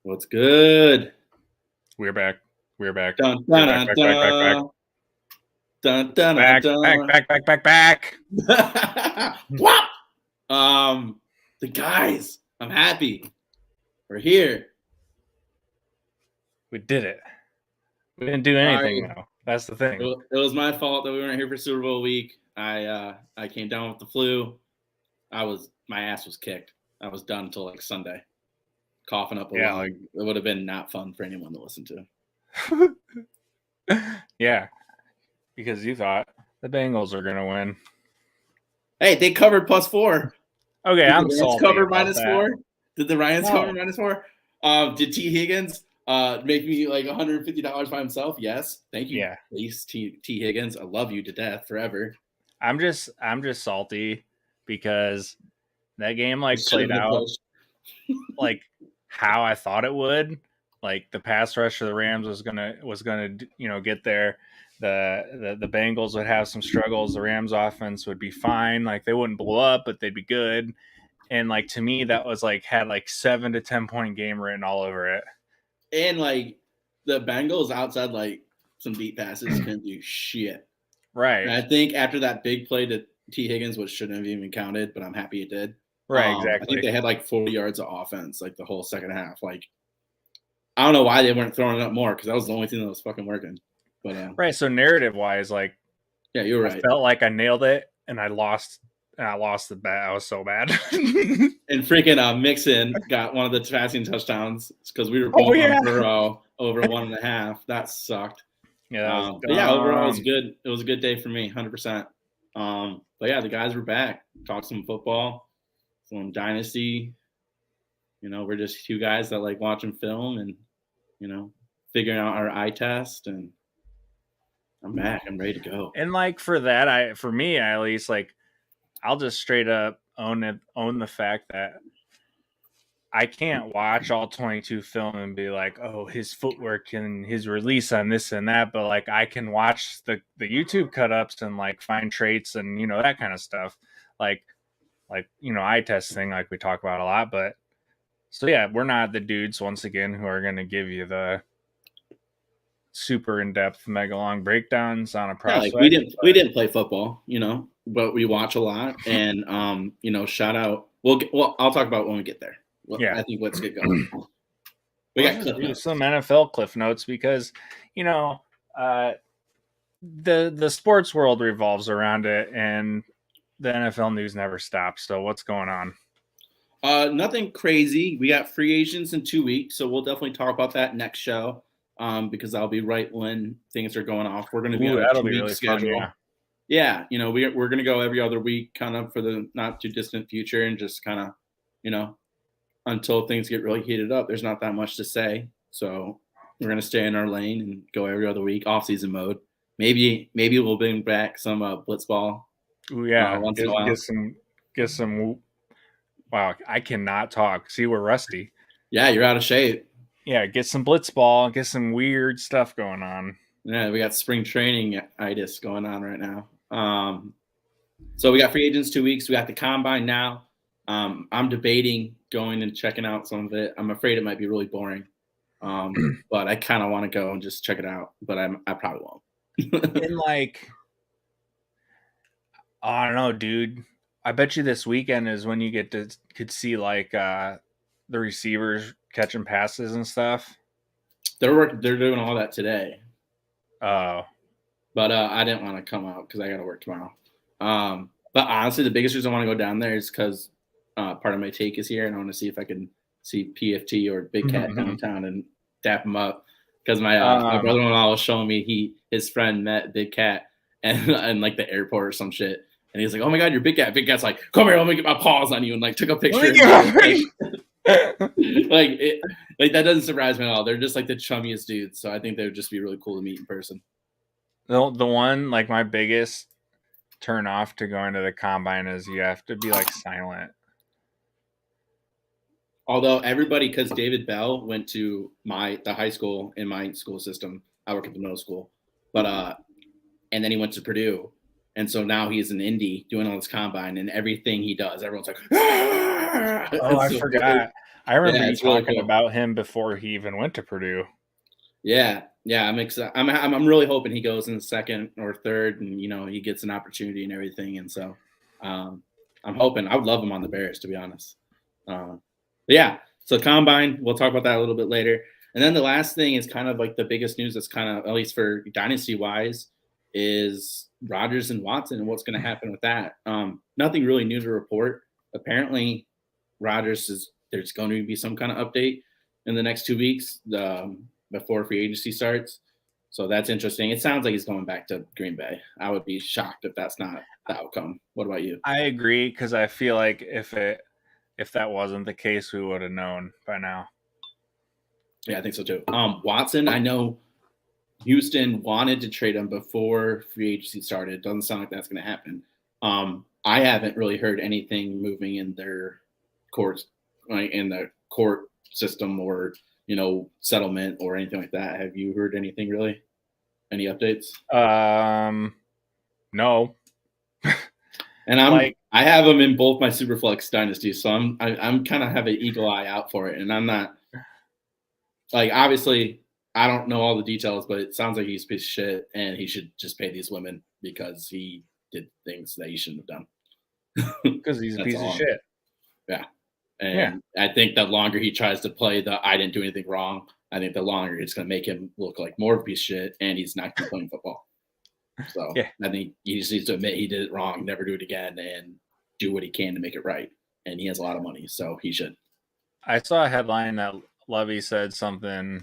What's good? We're back. We're back. Dun, We're dun, back, dun, back, back, dun, dun, back, dun, back. What? The guys, I'm happy. We're here. We did it. We didn't do anything though. That's the thing. It was my fault that we weren't here for Super Bowl week. I came down with the flu. My ass was kicked. I was done until like Sunday. Coughing up a lung. It would have been not fun for anyone to listen to. Yeah, because you thought the Bengals are gonna win. Hey, they covered +4. Okay, I'm salty. Cover -4. Did the Ryans cover -4? Did T. Higgins make me like $150 by himself? Yes. Thank you. Yeah. Please, T. Higgins. I love you to death forever. I'm just salty because that game played out like how I thought it would. Like the pass rush of the Rams was gonna get there. The Bengals would have some struggles. The Rams offense would be fine. Like they wouldn't blow up, but they'd be good. And to me, that was had 7 to 10 point game written all over it. And the Bengals outside some deep passes couldn't do shit. Right. And I think after that big play to T. Higgins, which shouldn't have even counted, but I'm happy it did. Right, exactly. I think they had 40 yards of offense the whole second half. I don't know why they weren't throwing it up more because that was the only thing that was fucking working. But right. So narrative wise, yeah, you're right. I felt like I nailed it and I lost the bet. I was so bad. And freaking Mixon got one of the passing touchdowns because we were both on Burrow over 1.5. That sucked. Yeah, but yeah, overall it was good. It was a good day for me, 100%. But yeah, the guys were back. Talked some football, some dynasty. We're just two guys that like watching film and figuring out our eye test, and I'm back. I'm ready to go. And for that, for me at least, I'll just straight up own the fact that I can't watch all 22 film and be like, oh, his footwork and his release on this and that, but I can watch the YouTube cut ups and find traits and that kind of stuff, eye test thing we talk about a lot. But so yeah, we're not the dudes once again who are going to give you the super in-depth mega long breakdowns on a prospect. Yeah, we didn't play football, but we watch a lot, and shout out. I'll talk about it when we get there. Well, yeah, I think let's get going. We got some NFL cliff notes because the sports world revolves around it, and the NFL news never stops. So what's going on? Nothing crazy. We got free agents in 2 weeks, so we'll definitely talk about that next show. Because I'll be right when things are going off. We're going to be on a 2-week really schedule. Fun, yeah, we're going to go every other week kind of for the not too distant future, and just kind of, until things get really heated up, there's not that much to say. So we're going to stay in our lane and go every other week, off-season mode. Maybe we'll bring back some blitzball. Oh yeah, once in a while. Get some. Wow, I cannot talk. See, we're rusty. Yeah, you're out of shape. Yeah, get some blitzball, get some weird stuff going on. Yeah, we got spring training itis going on right now. So we got free agents 2 weeks. We got the combine now. I'm debating going and checking out some of it. I'm afraid it might be really boring, but I kind of want to go and just check it out. But I probably won't. And I don't know, dude. I bet you this weekend is when you could see the receivers catching passes and stuff. They're doing all that today. Oh. But I didn't want to come out because I got to work tomorrow. But honestly, the biggest reason I want to go down there is because part of my take is here, and I want to see if I can see PFT or Big Cat downtown and dap him up. Because my brother-in-law was showing me his friend met Big Cat and the airport or some shit. And he's like, "Oh my God, you're Big Cat." Big Cat's like, "Come here, let me get my paws on you," and took a picture. That doesn't surprise me at all. They're just the chummiest dudes. So I think they would just be really cool to meet in person. The one my biggest turn off to going to the combine is you have to be silent. Although everybody, because David Bell went to the high school in my school system. I work at the middle school, but and then he went to Purdue. And so now he's in Indy doing all this combine, and everything he does, everyone's like, "Oh, I forgot. I remember you talking really cool. about him before he even went to Purdue. Yeah, I'm excited. I'm really hoping he goes in the second or third, and he gets an opportunity and everything. And so, I'm hoping. I would love him on the Bears, to be honest. Yeah. So combine, we'll talk about that a little bit later. And then the last thing is kind of like the biggest news that's kind of, at least for dynasty wise, is Rodgers and Watson and what's going to happen with that. Nothing really new to report. Apparently, there's going to be some kind of update in the next 2 weeks before free agency starts. So that's interesting. It sounds like he's going back to Green Bay. I would be shocked if that's not the outcome. What about you? I agree, because I feel like if that wasn't the case, we would have known by now. Yeah, I think so too. Watson, I know Houston wanted to trade him before free agency started. Doesn't sound like that's going to happen. I haven't really heard anything moving in their courts, like in the court system or settlement or anything like that. Have you heard anything really? Any updates? No. And I have them in both my Superflex dynasties, so I'm kind of have an eagle eye out for it, and I'm not obviously I don't know all the details, but it sounds like he's a piece of shit, and he should just pay these women because he did things that he shouldn't have done. Because he's a piece of shit. Yeah. And I think the longer he tries to play the I didn't do anything wrong, I think the longer it's going to make him look like more of a piece of shit, and he's not going to play football. So I think he just needs to admit he did it wrong, never do it again, and do what he can to make it right. And he has a lot of money, so he should. I saw a headline that Levy said something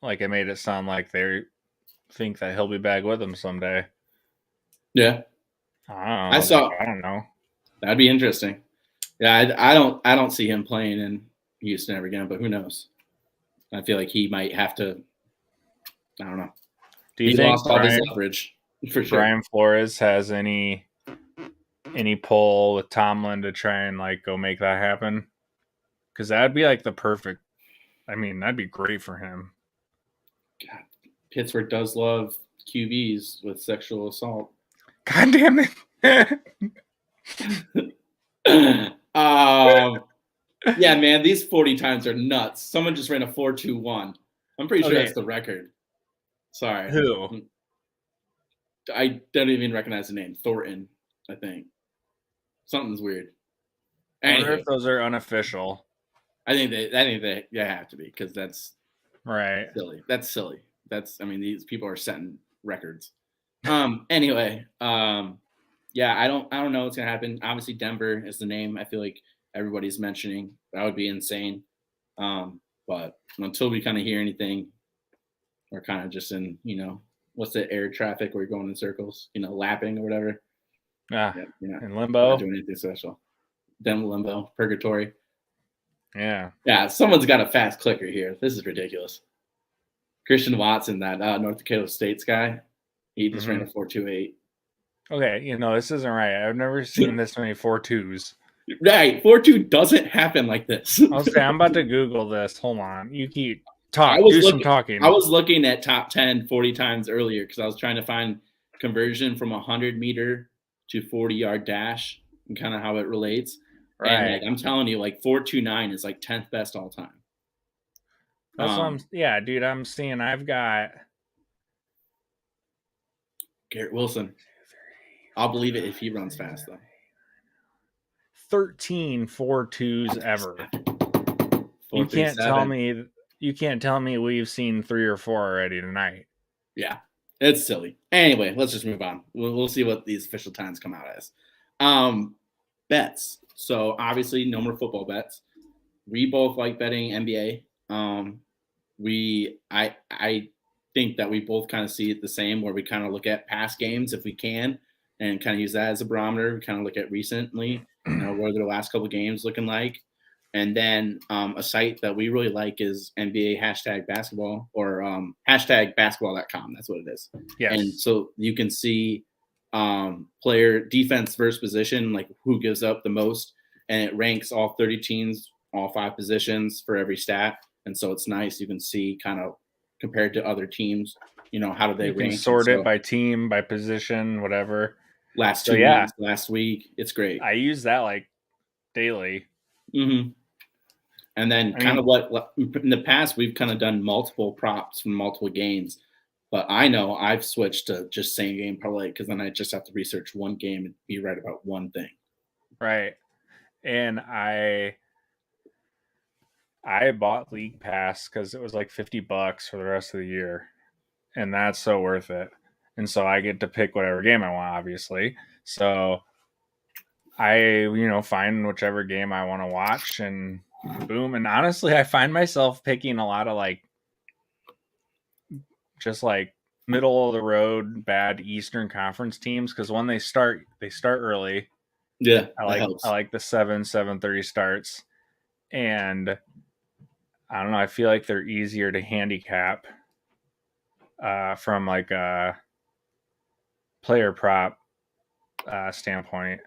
like it made it sound like they think that he'll be back with them someday. Yeah. I don't know. That'd be interesting. Yeah, I don't see him playing in Houston ever again, but who knows? I feel like he might have to. I don't know. Do you think lost all his leverage for sure? Brian Flores has any pull with Tomlin to try and go make that happen? Because that'd be the perfect. I mean, that'd be great for him. God, Pittsburgh does love QBs with sexual assault. God damn it. Yeah, man, these 40 times are nuts. Someone just ran a 4.21. I'm pretty sure that's the record. Sorry. Who? I don't even recognize the name. Thornton, I think. Something's weird. I wonder if those are unofficial. I think they have to be, because that's right. Silly. That's silly. These people are setting records. Anyway, yeah, I don't know what's gonna happen. Obviously, Denver is the name I feel like everybody's mentioning. That would be insane. But until we kind of hear anything, we're kind of just in, what's the air traffic where you're going in circles, lapping or whatever. In limbo. Not doing anything special. Then limbo, purgatory. Yeah. Yeah, someone's got a fast clicker here. This is ridiculous. Christian Watson, that North Dakota State's guy, he just ran a 4.28. Okay, this isn't right. I've never seen this many 4.2s. Right, 4.2 doesn't happen like this. Okay, I'm about to Google this. Hold on. You keep talking. Some talking. I was looking at top 10 40 times earlier because I was trying to find conversion from 100-meter to 40-yard dash and kind of how it relates. Right. And I'm telling you, 4.29 is 10th best all time. That's what dude, I'm seeing I've got Garrett Wilson. I'll believe it if he runs fast, though. 13 4.2s ever. You can't tell me we've seen 3 or 4 already tonight. Yeah, it's silly. Anyway, let's just move on. We'll see what these official times come out as. Bets. So obviously, no more football bets. We both like betting NBA. I think that we both kind of see it the same, where we kind of look at past games if we can, and kind of use that as a barometer. We kind of look at recently, what are the last couple of games looking like, and then a site that we really like is NBA #basketball or #basketball.com. That's what it is. Yes. And so you can see player defense versus position, who gives up the most, and it ranks all 30 teams, all 5 positions for every stat. And so it's nice. You can see kind of compared to other teams, how do they rank? Sort it by team, by position, whatever. Last 2 weeks, last week. It's great. I use that daily. Mm-hmm. And then kind of what in the past we've kind of done multiple props from multiple games, but I know I've switched to just same game parlay because then I just have to research one game and be right about one thing. Right. And I bought League Pass because it was like $50 for the rest of the year, and that's so worth it. And so I get to pick whatever game I want, obviously. So I, find whichever game I want to watch, and boom. And honestly, I find myself picking a lot of just middle of the road bad Eastern Conference teams because when they start early. Yeah, I like the 7:30 starts, and I don't know. I feel like they're easier to handicap from a player prop standpoint.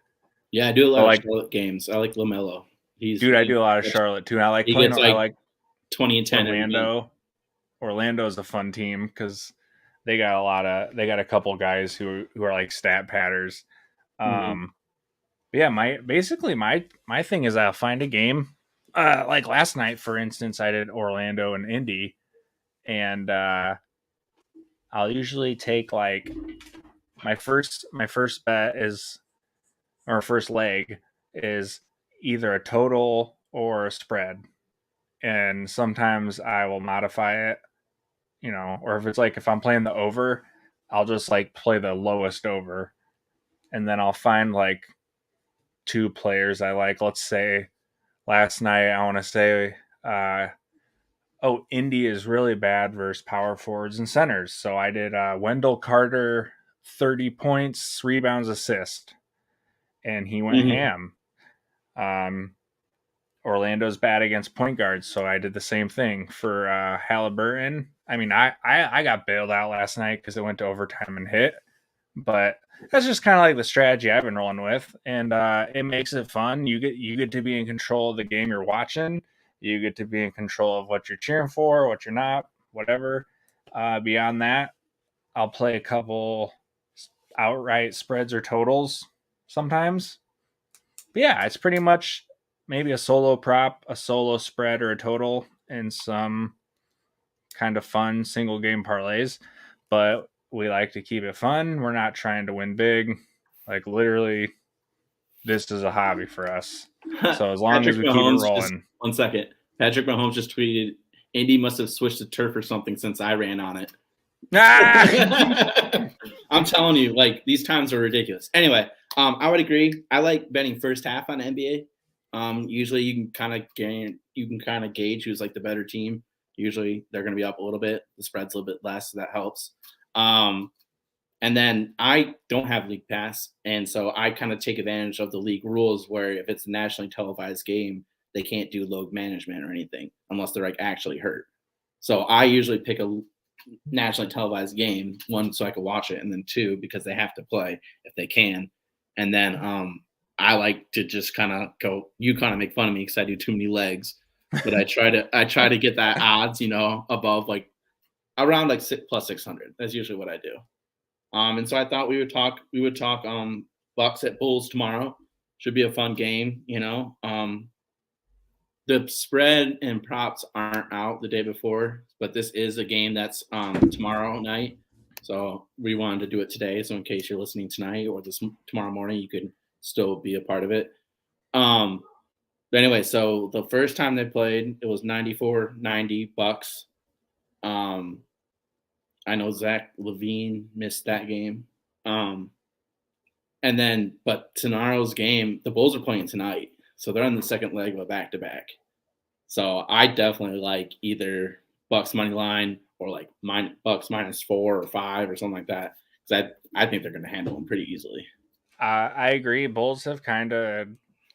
Yeah, I do a lot of Charlotte games. I like LaMelo. I do a lot of Charlotte too. I like playing. I like 20 and 10. Orlando. Orlando is a fun team because they got a couple guys who are like stat padders. Yeah, my thing is I'll find a game. Like last night, for instance, I did Orlando and Indy, and I'll usually take my first bet is, or first leg is either a total or a spread, and sometimes I will modify it, or if I'm playing the over, I'll just play the lowest over, and then I'll find two players I like. Let's say last night, I want to say, Indy is really bad versus power forwards and centers. So I did Wendell Carter, 30 points, rebounds, assist, and he went ham. Orlando's bad against point guards, so I did the same thing for Halliburton. I mean, I got bailed out last night because it went to overtime and hit, but that's just kind of like the strategy I've been rolling with, and it makes it fun. You get to be in control of the game you're watching. You get to be in control of what you're cheering for, what you're not, whatever. Beyond that, I'll play a couple outright spreads or totals sometimes. But yeah, it's pretty much maybe a solo prop, a solo spread, or a total, and some kind of fun single game parlays. But we like to keep it fun. We're not trying to win big. Literally, this is a hobby for us. So as long as we keep it rolling. 1 second. Patrick Mahomes just tweeted, Indy must have switched to turf or something since I ran on it. I'm telling you, these times are ridiculous. Anyway, I would agree. I like betting first half on NBA. Usually you can kind of gauge who's the better team. Usually they're going to be up a little bit. The spread's a little bit less, so that helps. And then I don't have League Pass, and so I kind of take advantage of the league rules where if it's a nationally televised game, they can't do load management or anything unless they're actually hurt. So I usually pick a nationally televised game, one, so I can watch it, and then two, because they have to play if they can. And then I like to just kind of go, you kind of make fun of me because I do too many legs, but I try to get that odds, above around plus 600. That's usually what I do. And so I thought we would talk Bucks at Bulls tomorrow. Should be a fun game, The spread and props aren't out the day before, but this is a game that's tomorrow night. So we wanted to do it today. So in case you're listening tonight or tomorrow morning, you could still be a part of it. But anyway, so the first time they played, it was 94-90 Bucks. I know Zach LaVine missed that game. But tomorrow's game, the Bulls are playing tonight. So they're on the second leg of a back-to-back. So I definitely like either Bucks money line or Bucks -4 or 5 or something like that. Because I think they're going to handle them pretty easily. I agree. Bulls have kind of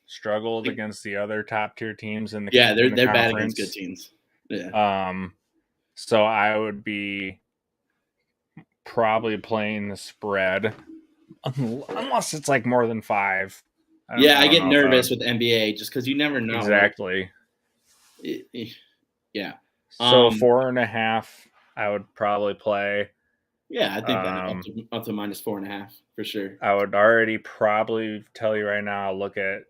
struggled against the other top tier teams in the they're bad against good teams. Yeah. So I would be probably playing the spread unless it's more than 5. I get nervous with NBA just because you never know. Exactly. Yeah. So 4.5, I would probably play. Yeah, I think that up to -4.5 for sure. I would already probably tell you right now, I'll look at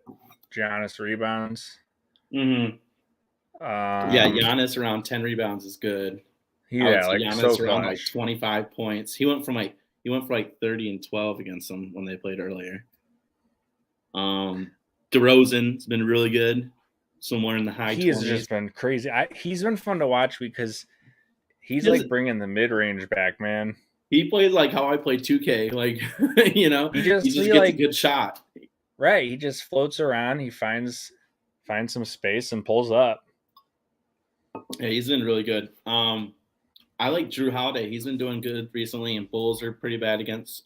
Giannis rebounds. Yeah, Giannis around 10 rebounds is good. Yeah, like Giannis so around clutch. like 25 points. He went for like 30 and 12 against them when they played earlier. DeRozan's been really good, somewhere in the high 20s. He has just been crazy. He's been fun to watch because he's like bringing the mid range back, man. He plays like how I play 2K, like he just gets a good shot. Right, he just floats around. He finds some space and pulls up. Yeah, he's been really good. I like Drew Holiday. He's been doing good recently, and Bulls are pretty bad against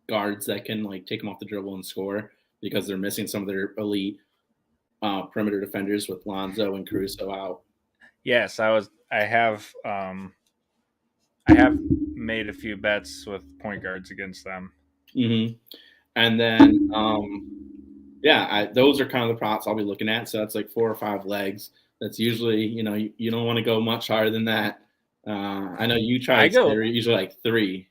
guards that can like take him off the dribble and score because they're missing some of their elite perimeter defenders with Lonzo and Caruso out. Yes, I have made a few bets with point guards against them. Mm-hmm. And then, those are kind of the props I'll be looking at. So that's like 4 or 5 legs. That's usually, you don't want to go much higher than that. I know you try. They're usually like 3.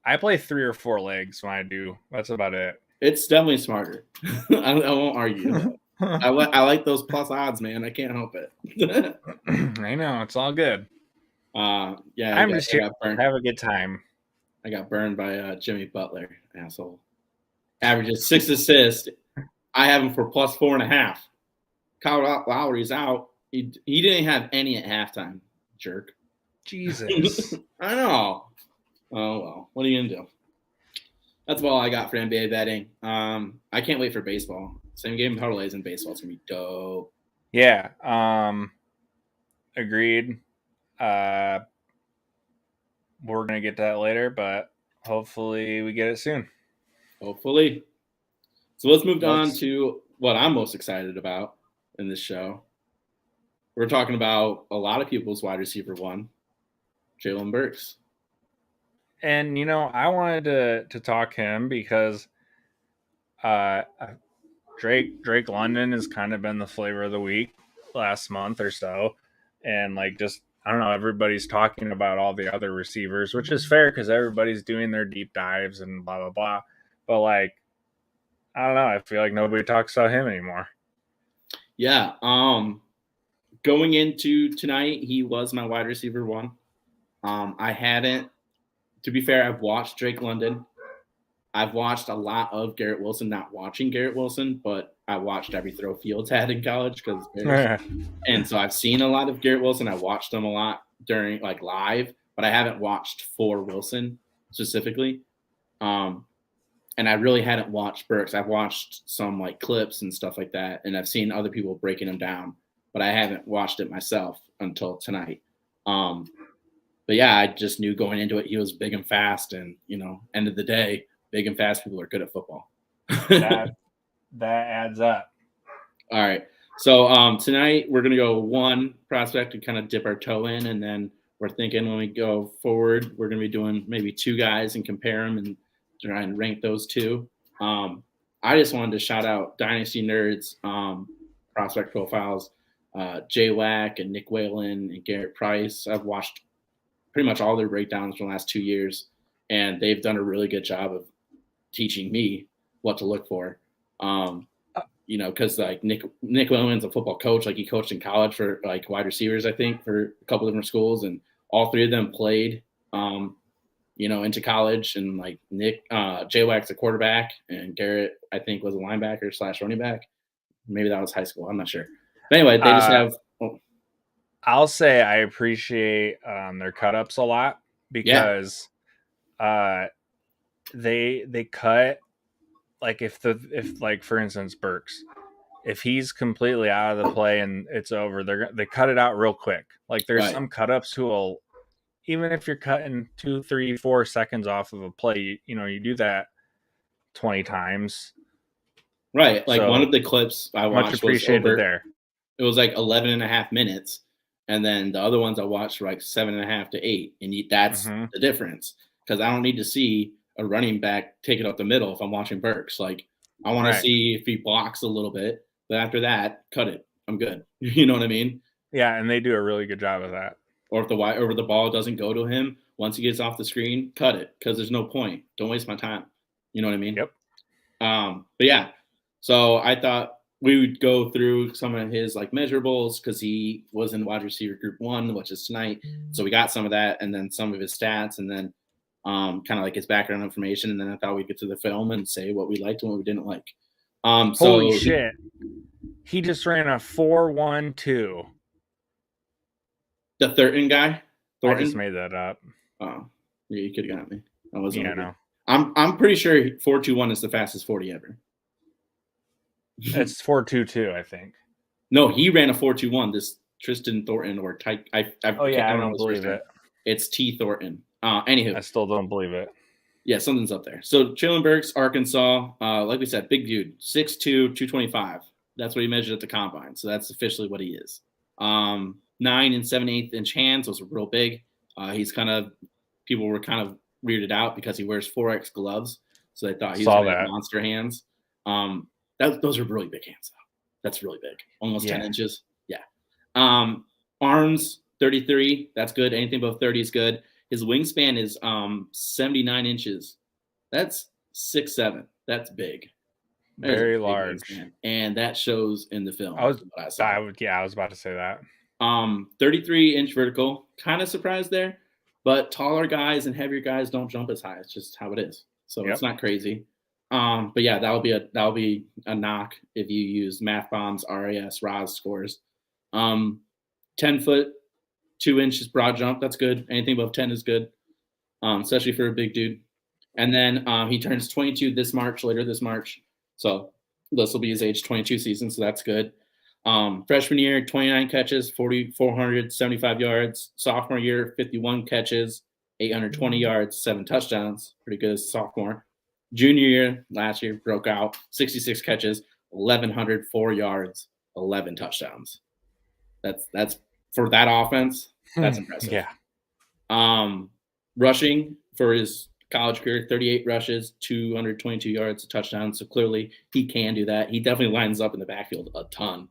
I play 3 or 4 legs when I do. That's about it. It's definitely smarter. I won't argue. I like those plus odds, man. I can't help it. I know, it's all good. I'm just here to have a good time. I got burned by Jimmy Butler, asshole. Averages 6 assists. I have him for plus 4.5. Kyle Lowry's out. He didn't have any at halftime, jerk. Jesus. I know. Oh, well. What are you going to do? That's all I got for NBA betting. I can't wait for baseball. Same game parlays in baseball. It's going to be dope. Yeah. Agreed. We're going to get to that later, but hopefully we get it soon. Hopefully. So let's move on to what I'm most excited about in this show. We're talking about a lot of people's wide receiver 1, Jaylen Burks. And, I wanted to talk him because Drake London has kind of been the flavor of the week last month or so. And, I don't know, everybody's talking about all the other receivers, which is fair because everybody's doing their deep dives and blah, blah, blah. But, I don't know. I feel like nobody talks about him anymore. Yeah. Going into tonight, he was my wide receiver 1. To be fair, I've watched Drake London. I've watched a lot of Garrett Wilson, not watching Garrett Wilson, but I watched every throw Fields had in college and so I've seen a lot of Garrett Wilson. I watched them a lot during live, but I haven't watched for Wilson specifically. And I really hadn't watched Burks. I've watched some clips and stuff like that, and I've seen other people breaking them down, but I haven't watched it myself until tonight. But yeah, I just knew going into it he was big and fast, and end of the day, big and fast people are good at football. that adds up. All right. So tonight we're gonna go 1 prospect to kind of dip our toe in, and then we're thinking when we go forward, we're gonna be doing maybe 2 guys and compare them and try and rank those 2. I just wanted to shout out Dynasty Nerds prospect profiles, Jay Wack and Nick Whalen and Garrett Price. I've watched pretty much all their breakdowns from the last 2 years, and they've done a really good job of teaching me what to look for. Because Nick Whalen's a football coach. He coached in college for wide receivers, I think, for a couple different schools, and all 3 of them played into college, and Nick, J-Wack's a quarterback, and Garrett, I think, was a linebacker / running back. Maybe that was high school. I'm not sure. But anyway, they just have. I'll say I appreciate their cut-ups a lot because they cut if for instance Burks, if he's completely out of the play and it's over, they cut it out real quick. There's some cut-ups who will, even if you're cutting 2, 3, 4 seconds off of a play, you do that 20 times. Right. So, one of the clips I watched much appreciated was there. It was 11.5 minutes. And then the other ones I watched were 7.5 to 8. And that's the difference. Because I don't need to see a running back take it up the middle if I'm watching Burks. I want to see if he blocks a little bit. But after that, cut it. I'm good. You know what I mean? Yeah, and they do a really good job of that. Or if the ball doesn't go to him, once he gets off the screen, cut it. Because there's no point. Don't waste my time. You know what I mean? Yep. But yeah. So I thought we would go through some of his like measurables because he was in wide receiver group 1, which is tonight. So we got some of that, and then some of his stats, and then kind of like his background information. And then I thought we'd get to the film and say what we liked and what we didn't like. Holy shit. He just ran a 4.12. The Thornton guy? Thornton? I just made that up. Oh, yeah, you could have got me. I wasn't. Yeah, no. I'm pretty sure 4.21 is the fastest 40 ever. It's 4.22, I think. No, he ran a 4.21. This Tristan Thornton or Tyke. I don't believe it. It's T Thornton. Anywho, I still don't believe it. Yeah, something's up there. So Jaylen Burks, Arkansas, like we said, big dude, 6'2", 225. That's what he measured at the combine. So that's officially what he is. 9 7/8 inch hands. Those are real big. People were kind of weirded out because he wears 4X gloves. So they thought he was going to have monster hands. Those are really big hands, though. That's really big. Almost 10 inches. Yeah. Arms, 33. That's good. Anything above 30 is good. His wingspan is 79 inches. That's 6'7". That's big. Very large. And that shows in the film. I was about to say that. 33-inch vertical. Kind of surprised there. But taller guys and heavier guys don't jump as high. It's just how it is. So It's not crazy. But yeah, that'll be a knock if you use Math Bombs, RAS, RAS scores. 10-foot, 2 inches broad jump. That's good. Anything above 10 is good, especially for a big dude. And then he turns 22 later this March. So this will be his age 22 season. So that's good. Freshman year, 29 catches, 475 yards. Sophomore year, 51 catches, 820 yards, 7 touchdowns. Pretty good as a sophomore. Junior year, last year, broke out, 66 catches, 1,104 yards, 11 touchdowns. That's for that offense. That's impressive. Yeah. Rushing for his college career, 38 rushes, 222 yards, a touchdown. So clearly he can do that. He definitely lines up in the backfield a ton.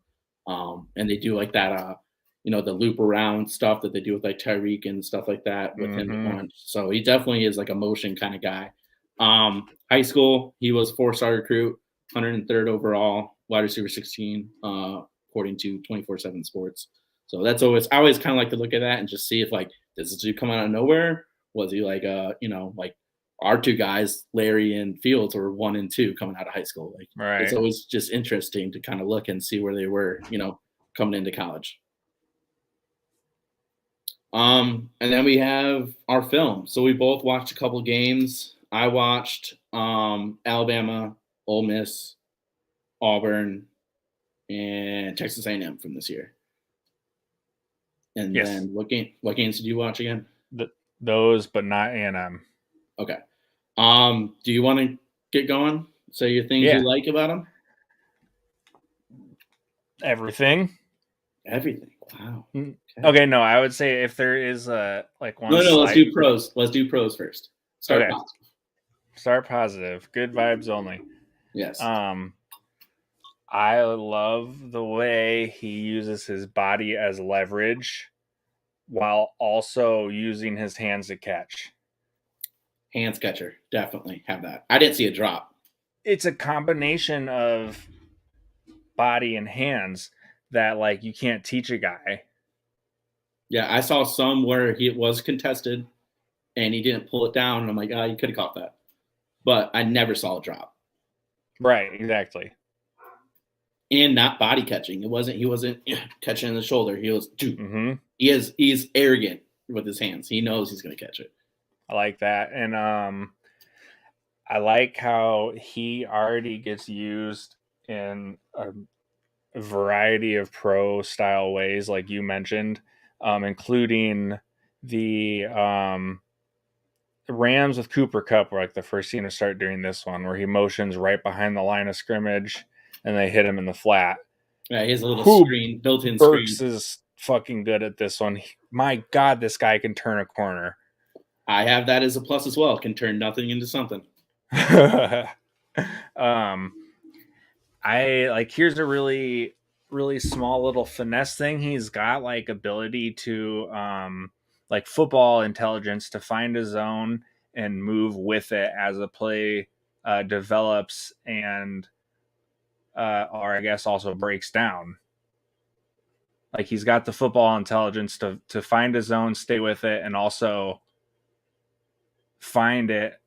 And they do like that, the loop around stuff that they do with like Tyreek and stuff like that with him a bunch. So he definitely is like a motion kind of guy. High school, he was 4-star recruit, 103rd overall, wide receiver 16, according to 24/7 Sports. So I always kind of like to look at that and just see if like, does this dude come out of nowhere? Was he like, like our two guys, Larry and Fields, were 1 and 2 coming out of high school. Like, right. It's always just interesting to kind of look and see where they were, coming into college. And then we have our film. So we both watched a couple games. I watched Alabama, Ole Miss, Auburn, and Texas A&M from this year. And then what games did you watch again? Those, but not A&M. Okay. Do you want to get going? Say your things you like about them? Everything. Wow. Okay, no, I would say if there is one. No, let's do pros. Let's do pros first. Start positive. Good vibes only. Yes. I love the way he uses his body as leverage while also using his hands to catch. Hands catcher. Definitely have that. I didn't see a drop. It's a combination of body and hands that like you can't teach a guy. Yeah, I saw some where it was contested and he didn't pull it down. And I'm like, you could have caught that. But I never saw a drop. Right, exactly. And not body catching. He wasn't catching in the shoulder. He was he's arrogant with his hands. He knows he's gonna catch it. I like that. And I like how he already gets used in a variety of pro style ways, like you mentioned, including the Rams with Cooper Kupp were like the first scene to start doing this one, where he motions right behind the line of scrimmage and they hit him in the flat. Yeah, he has a little built-in screen. Burks is fucking good at this one. My God, this guy can turn a corner. I have that as a plus as well. Can turn nothing into something. Here's a really, really small little finesse thing. He's got like ability to like football intelligence to find a zone and move with it as a play develops and or I guess also breaks down. Like he's got the football intelligence to find his zone, stay with it, and also find it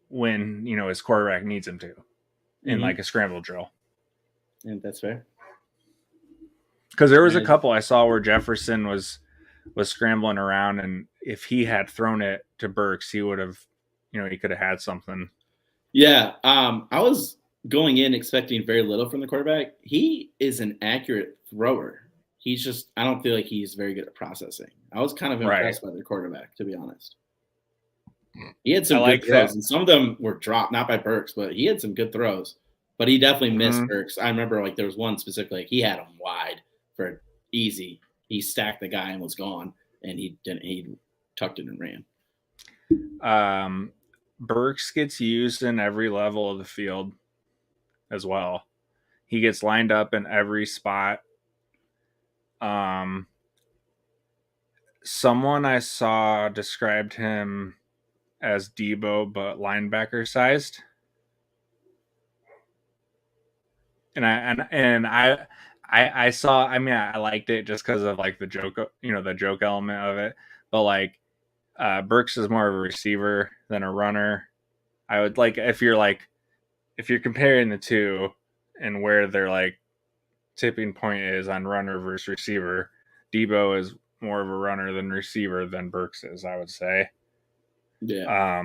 when his quarterback needs him to in like a scramble drill. And that's fair. Because there was a couple I saw where Jefferson was scrambling around, and if he had thrown it to Burks, he would have, he could have had something. Yeah, I was going in expecting very little from the quarterback. He is an accurate thrower. He's just, I don't feel like he's very good at processing. I was kind of impressed by the quarterback, to be honest. He had some good throws, and some of them were dropped, not by Burks, but he had some good throws. But he definitely missed Burks. I remember like there was one specifically, like, he had him wide for easy. He stacked the guy and was gone, and he tucked it and ran. Burks gets used in every level of the field as well. He gets lined up in every spot. Someone I saw described him as Debo, but linebacker sized. And I saw, I mean, I liked it just because of like the joke, the joke element of it. But like, Burks is more of a receiver than a runner. I would like, if you're comparing the two and where their like tipping point is on runner versus receiver, Debo is more of a runner than receiver than Burks is, I would say. Yeah.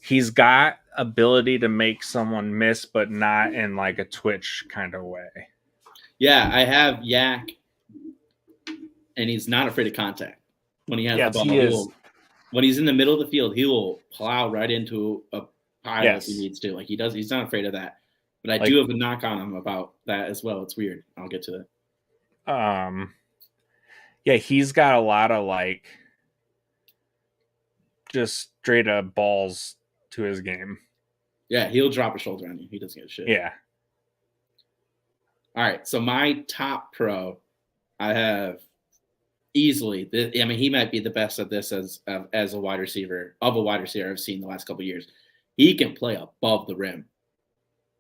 He's got ability to make someone miss, but not in like a twitch kind of way. Yeah, I have Yak, and he's not afraid of contact. When he has the ball, when he's in the middle of the field, he will plow right into a pile if he needs to. Like he does, he's not afraid of that. But I do have a knock on him about that as well. It's weird. I'll get to that. Yeah, he's got a lot of like just straight up balls to his game. Yeah, he'll drop a shoulder on you. He doesn't give a shit. Yeah. All right, so my top pro, I have easily. I mean, he might be the best at this as a wide receiver I've seen the last couple of years. He can play above the rim.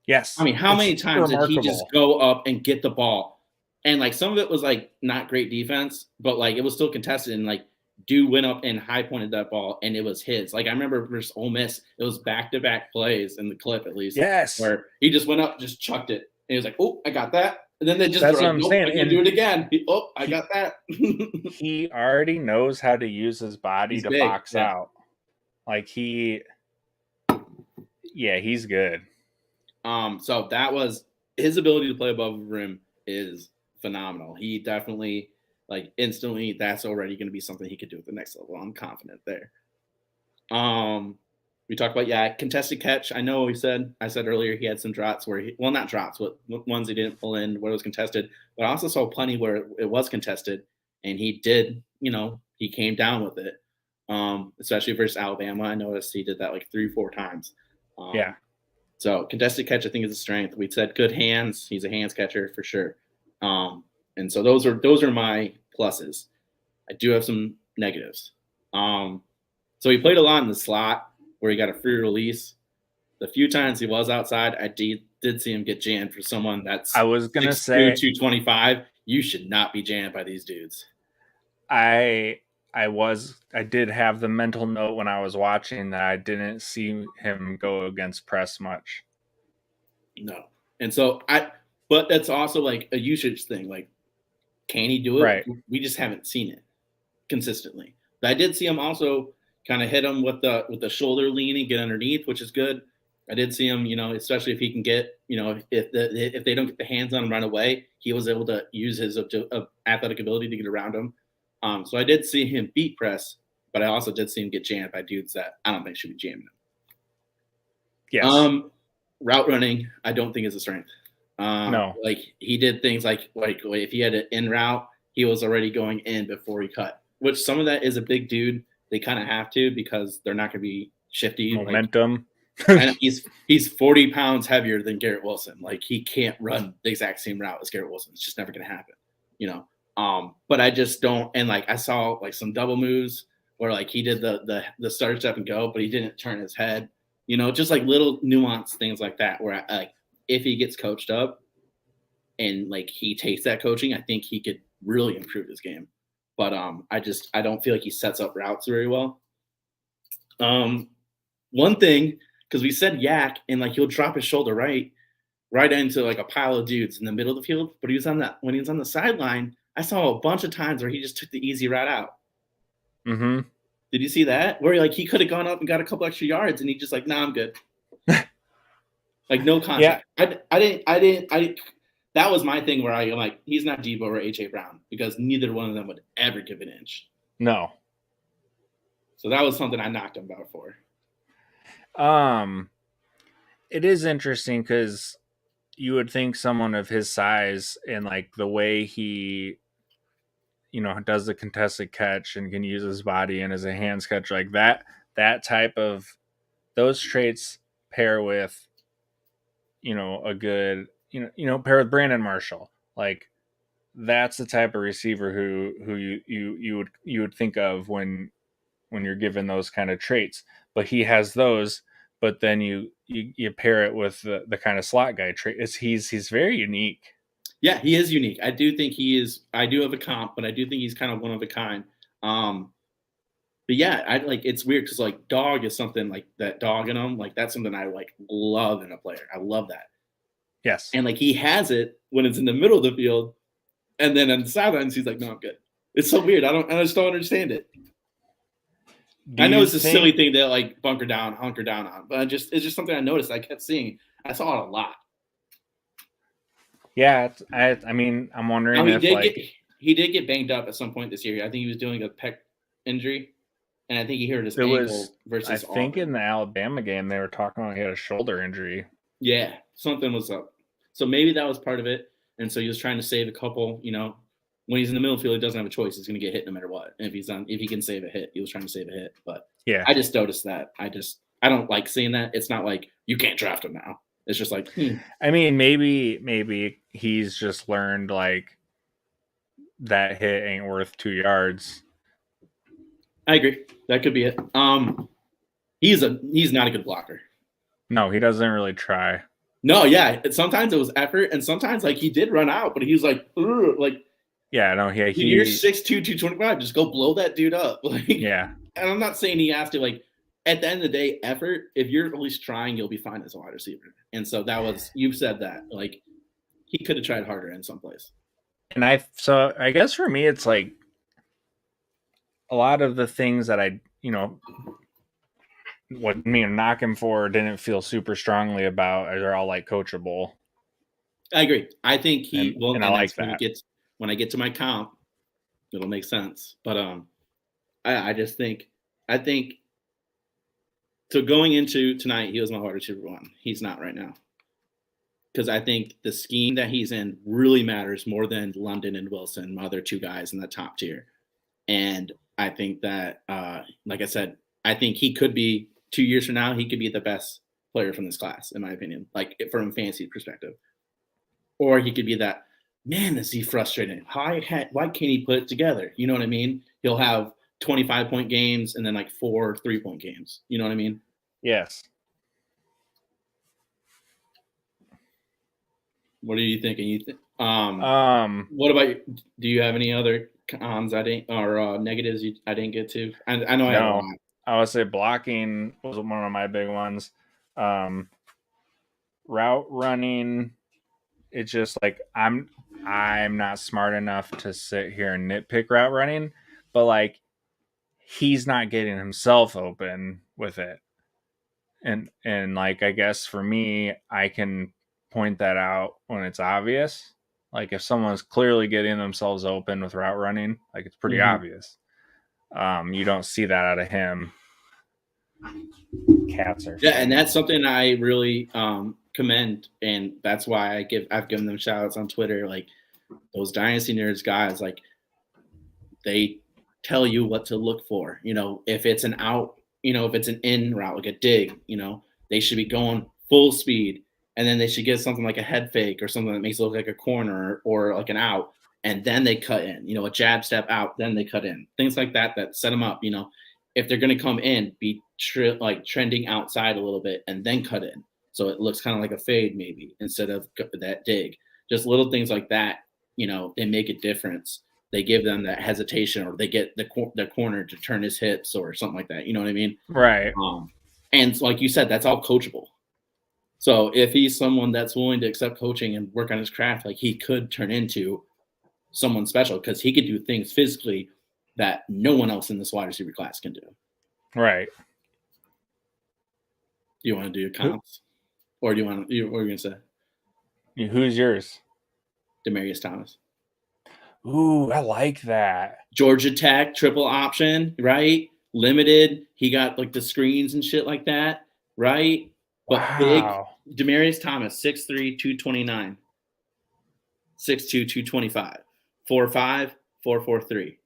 Yes. I mean, how many times did he just go up and get the ball? And like some of it was like not great defense, but like it was still contested, and like dude went up and high pointed that ball, and it was his. Like I remember versus Ole Miss, it was back-to-back plays in the clip at least. Yes. Where he just went up, just chucked it. And he was like, "Oh, I got that." And then they just That's what I'm saying. And do it again. I got that. He already knows how to use his body to box out. Like he's good. So that was his ability to play above the rim is phenomenal. He definitely like instantly that's already going to be something he could do at the next level. I'm confident there. We talked about contested catch. I know I said earlier he had some drops where not drops, but ones he didn't pull in where it was contested. But I also saw plenty where it was contested, and he did. He came down with it. Especially versus Alabama, I noticed he did that like 3-4 times. So contested catch, I think, is a strength. We said good hands. He's a hands catcher for sure. And so those are my pluses. I do have some negatives. So he played a lot in the slot where he got a free release. The few times he was outside, I did see him get jammed for someone that's I was gonna say 225. You should not be jammed by these dudes. I did have the mental note when I was watching that I didn't see him go against press much. No. And so but that's also like a usage thing. Like, can he do it? Right. We just haven't seen it consistently. But I did see him also kind of hit him with the shoulder lean and get underneath, which is good. I did see him, especially if he can get, if they don't get the hands on him right away, he was able to use his athletic ability to get around him. So I did see him beat press, but I also did see him get jammed by dudes that I don't think should be jamming him. Yes. Route running, I don't think is a strength. No. Like he did things like if he had an in route, he was already going in before he cut, which some of that is a big dude. They kind of have to because they're not going to be shifty. Momentum. And he's 40 pounds heavier than Garrett Wilson. Like he can't run the exact same route as Garrett Wilson. It's just never going to happen, But I just don't. And like I saw like some double moves where like he did the start step and go, but he didn't turn his head. Just like little nuanced things like that where if he gets coached up and like he takes that coaching, I think he could really improve his game. But I don't feel like he sets up routes very well. One thing, because we said yak and like he'll drop his shoulder right into like a pile of dudes in the middle of the field. But when he was on the sideline, I saw a bunch of times where he just took the easy route out. Mm-hmm. Did you see that? Where like he could have gone up and got a couple extra yards, and he just like, nah, I'm good. Like no contact. Yeah. I didn't. That was my thing where I'm like, he's not Debo or AJ Brown because neither one of them would ever give an inch. No. So that was something I knocked him out for. It is interesting because you would think someone of his size and like the way he, does the contested catch and can use his body and as a hands catch like that type of those traits pair with, a good, pair with Brandon Marshall. Like that's the type of receiver who you would think of when you're given those kind of traits. But he has those, but then you pair it with the kind of slot guy trait. He's very unique. Yeah, he is unique. I do think he is. I do have a comp, but I do think he's kind of one of a kind. But yeah, I like it's weird because like dog is something like that dog in him. Like that's something I like love in a player. I love that. Yes. And like he has it when it's in the middle of the field, and then on the sidelines he's like, no, I'm good. It's so weird. I just don't understand it. I know it's a silly thing to like hunker down on, but it's just something I noticed. I kept seeing. I saw it a lot. Yeah, I mean, I'm wondering if he did get banged up at some point this year. I think he was doing a pec injury, and I think he hurt his ankle versus. I think in the Alabama game they were talking about he had a shoulder injury. Yeah, something was up. So maybe that was part of it, and so he was trying to save a couple. When he's in the middle of the field, he doesn't have a choice. He's going to get hit no matter what. And if he can save a hit, he was trying to save a hit. But yeah, I just noticed that. I don't like seeing that. It's not like you can't draft him now. It's just like, I mean, maybe he's just learned like that hit ain't worth 2 yards. I agree. That could be it. He's not a good blocker. No, he doesn't really try. No, yeah. Sometimes it was effort, and sometimes like he did run out, but he was like, like. Yeah, no, yeah. You're 6'2", 225. Just go blow that dude up. Like, yeah. And I'm not saying he has to like. At the end of the day, effort, if you're at least trying, you'll be fine as a wide receiver. And so you've said that. Like, he could have tried harder in some place. And I guess for me, it's like a lot of the things that I, what me and knock him for didn't feel super strongly about are all like coachable. I agree. I think he will. And I like that. When I get to my comp, it'll make sense. But I think. So going into tonight, he was my wide receiver one. He's not right now. Because I think the scheme that he's in really matters more than London and Wilson, my other two guys in the top tier. And I think that, like I said, I think he could be 2 years from now, he could be the best player from this class, in my opinion, like from a fantasy perspective. Or he could be that, man, is he frustrating? Why can't he put it together? You know what I mean? He'll have 25-point games and then like 4 3-point games. You know what I mean? Yes. What are you thinking? What about you? Do you have any other cons negatives I didn't get to? I know I have a lot. I would say blocking was one of my big ones. Route running, it's just like I'm not smart enough to sit here and nitpick route running, but like he's not getting himself open with it. And like, I guess for me, I can point that out when it's obvious. Like if someone's clearly getting themselves open with route running, like it's pretty obvious. You don't see that out of him. Cats are and that's something I really commend, and that's why I've given them shout outs on Twitter. Like those Dynasty Nerds guys, like they tell you what to look for. If it's an out, if it's an in route, like a dig, they should be going full speed, and then they should get something like a head fake or something that makes it look like a corner or like an out, and then they cut in, a jab step out, then they cut in, things like that set them up. If they're going to come in, be trending outside a little bit and then cut in. so it looks kind of like a fade maybe instead of that dig. Just little things like that, they make a difference. They give them that hesitation, or they get the corner to turn his hips or something like that. You know what I mean? Right. And like you said, that's all coachable. So if he's someone that's willing to accept coaching and work on his craft, like he could turn into someone special because he could do things physically that no one else in this wide receiver class can do. Right. Do you want to do comps? Or do you want to, what are you going to say? Who's yours? Demaryius Thomas. Ooh, I like that. Georgia Tech, triple option, right? Limited. He got like the screens and shit like that, right? But wow. Big Demaryius Thomas, 6'3", 229. 6'2", 225. 4'5", 4'4", 3.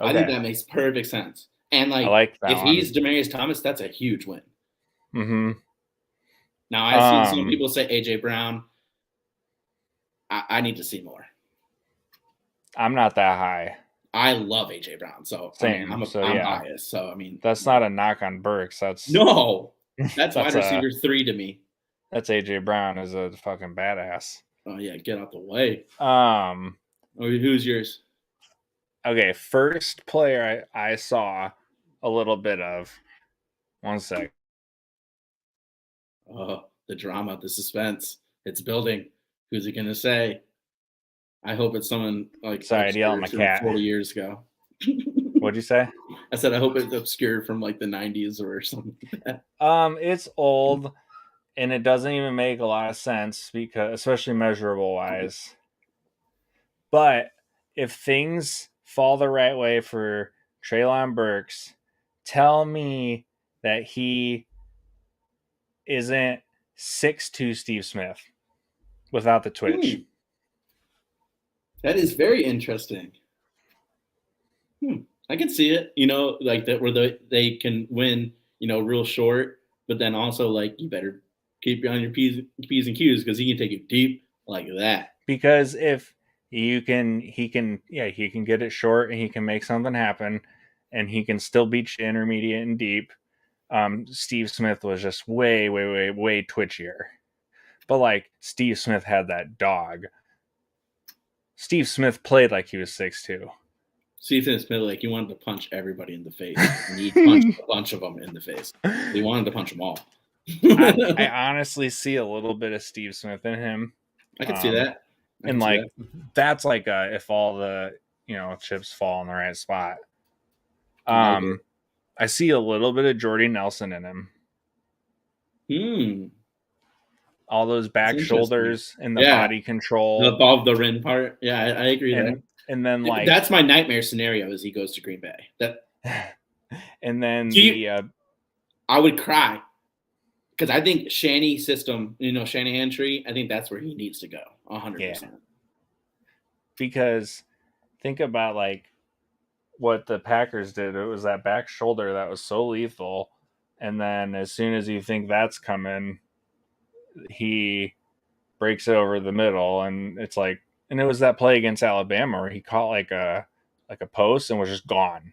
Okay. I think that makes perfect sense. And like if he's Demaryius Thomas, that's a huge win. Mm-hmm. Now I see some people say AJ Brown. I need to see more. I'm not that high. I love AJ Brown, so same. I'm biased. So I mean, that's not a knock on Burks. That's that's wide receiver 3 to me. That's AJ Brown is a fucking badass. Oh yeah, get out the way. Who's yours? Okay, first player I saw a little bit of. One sec. Oh, the drama, the suspense. It's building. Who's he going to say? I hope it's someone like sorry, I yelled at my cat 40 years ago. What'd you say? I said I hope it's obscure from like the 90s or something like that. It's old and it doesn't even make a lot of sense because especially measurable wise. But if things fall the right way for Jaylen Burks, tell me that he isn't 6'2" Steve Smith without the twitch. That is very interesting. I can see it, like that where they can win, real short, but then also like you better keep on your P's and Q's because he can take it deep like that. Because if he can get it short and he can make something happen and he can still beat you intermediate and deep. Steve Smith was just way, way, way, way twitchier. But like Steve Smith had that dog. Steve Smith played like he was 6'2". Steve Smith like he wanted to punch everybody in the face. And he punched a bunch of them in the face. He wanted to punch them all. I honestly see a little bit of Steve Smith in him. I can see that. And like that's like if all the chips fall in the right spot. I see a little bit of Jordy Nelson in him. All those back shoulders and the body control above the rim part. Yeah, I agree. And then like that's my nightmare scenario as he goes to Green Bay. And then I would cry because I think Shanny system, Shanahan tree. I think that's where he needs to go. 100%. Because think about like what the Packers did. It was that back shoulder that was so lethal, and then as soon as you think that's coming, he breaks it over the middle, and it's like, and it was that play against Alabama where he caught like a post and was just gone.